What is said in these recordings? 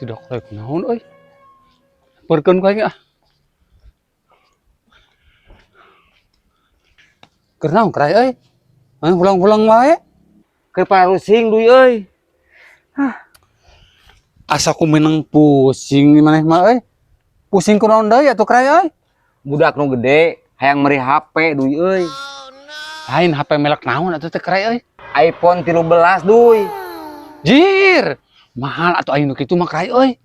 Si dokter kunaon euy. Perkeun ku aing ah. Keur naon krai euy? Pulang-pulang wae. Keur parusing duy euy. Asa ku meneng pusing maneh mah euy. Pusing kunaon deui atuh krai euy? Budak nu gede hayang meri HP duy euy. Lain HP melek naon atuh teh krai euy? iPhone 13 duy. Jir, mahal atuh aya nu kitu mah krai euy.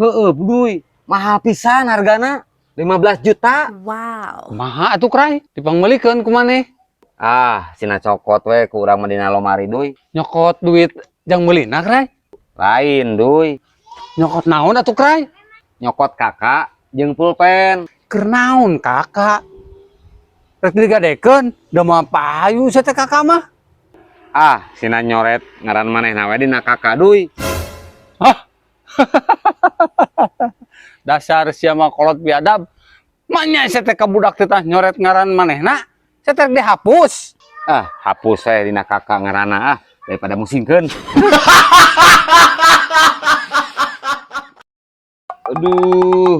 Heueuh duy, mahal pisan hargana 15 juta. Wow. Kumaha atuh krai? Dipangmelikeun ku maneh. Ah, sina cokot we ku urang mah dina lomari duy. Nyokot duit jang meulina krai? Lain duy, Nyokot naon atuh krai? nyokot kakak jeung pulpen. Keur naon kakak? Rek digadekeun, da mah payu saya teh kakak mah. Ah, sina nyoret ngaran manehna we dina kakak duy. Hah? Dasar sia mah kolot biadab. Manya saya teh ka budak teh tah nyoret ngaran manehna. Saya teh dihapus. Ah, hapus saya dina kakak ngaranna ah daripada musingkeun. Aduh.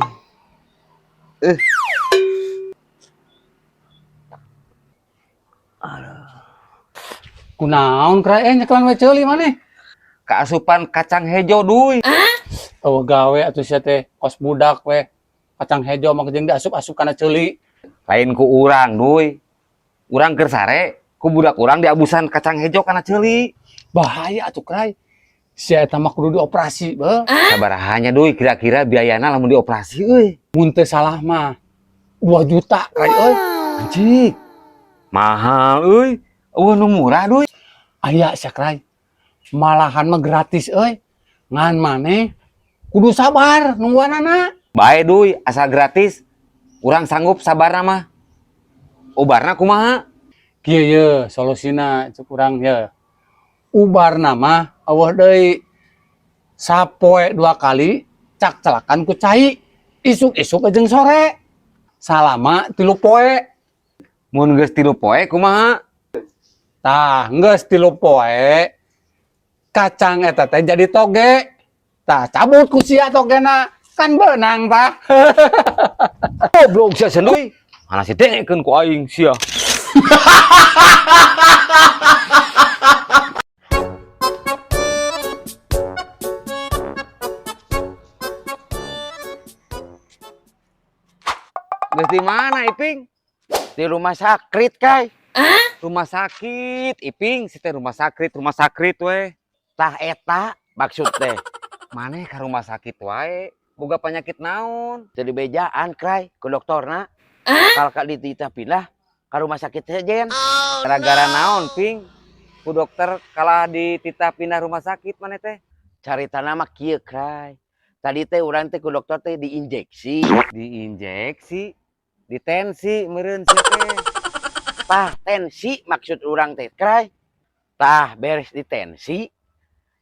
Kunaon krai nyekelan we ceuli maneh? Kaasupan kacang hejo duy. Eueuh gawe atuh sia teh kos budak we. Kacang hejo mah jeung diasup-asup kana ceuli. Lain ku urang duy. Urang keur sare ku budak urang diabusan kacang hejo kana ceuli. Bahaya atuh krai. Sia eta mah kudu dioperasi beuh. Sabaraha nya duy kira-kira biayana lamun dioperasi euy? Mun teu salah mah 2 juta krai euy. Anjing. Mahal euy. Eueuh nu murah duy. Aya sia krai. Malahan mah gratis euy. Ngan maneh kudu sabar nungguanana. Bae duy, asal gratis. Urang sanggup sabarna mah. Obarna kumaha? Kieu ye solusina cuk urang ye. Ubarna mah eueuh deui. Sapoe 2 kali cak celakan ku cai. Isuk-isuk jeung sore. Salama 3 poe. Mun geus 3 poe kumaha? Tah, geus 3 poe. Kacang eta teh jadi toge. Tah, cabut ku sia togena. Kan beunang tah. Goblok sia senduy. Mana si dengekeun ku aing sia. Geus di mana Iping? Di rumah sakit kai. Rumah sakit Iping, si teh rumah sakit we. Tah eta maksud teh. Maneh ka rumah sakit wae. Boga penyakit naon? Jadi bejaan krai ke doktorna. Kalau kak dititah pindah ke rumah sakit sejen. Gara-gara naon Ping? Ku dokter kalah dititah pindah rumah sakit maneh teh. Caritana mah kieu krai. Tadi teh urang teh ku dokter teh diinjeksi, ditensi meureun sia teh. Tah tensi maksud urang teh krai. Tah beres ditensi,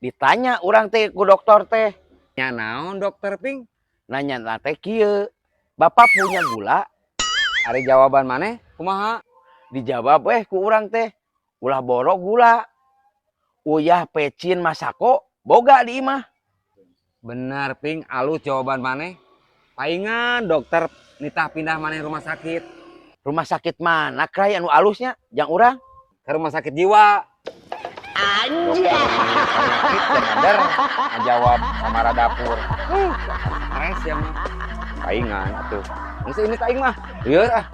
ditanya urang teh ku dokter teh. Nya naon dokter Ping? Nanya teh kieu. Bapak punya gula? Ari jawaban maneh kumaha? Dijawab ku urang teh. Ulah borok gula. Uyah pecin masako boga di imah. Bener Ping, alus jawaban maneh. Paingan dokter nitah pindah maneh rumah sakit. Rumah sakit mana krai anu alusnya? Jang urang? Ke rumah sakit jiwa. Anjir. Dokter ngajawab kamar dapur. Stres ya mah. Paingan atuh. Geus ini ka aing mah. Lieur ah.